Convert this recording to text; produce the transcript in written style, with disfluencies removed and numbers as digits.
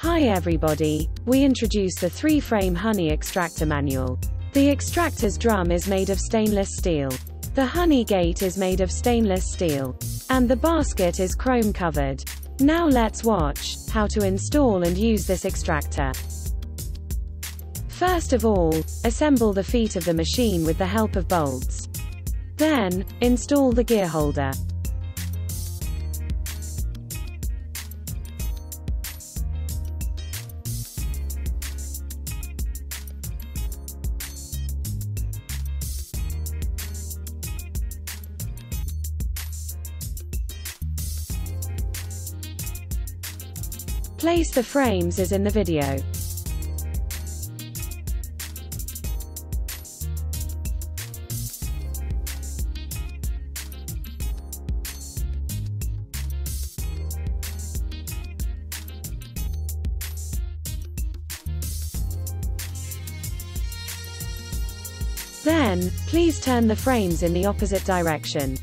Hi everybody, we introduce the 3-frame honey extractor manual. The extractor's drum is made of stainless steel. The honey gate is made of stainless steel. And the basket is chrome covered. Now let's watch how to install and use this extractor. First of all, assemble the feet of the machine with the help of bolts. Then, install the gear holder. Place the frames as in the video. Then, please turn the frames in the opposite direction.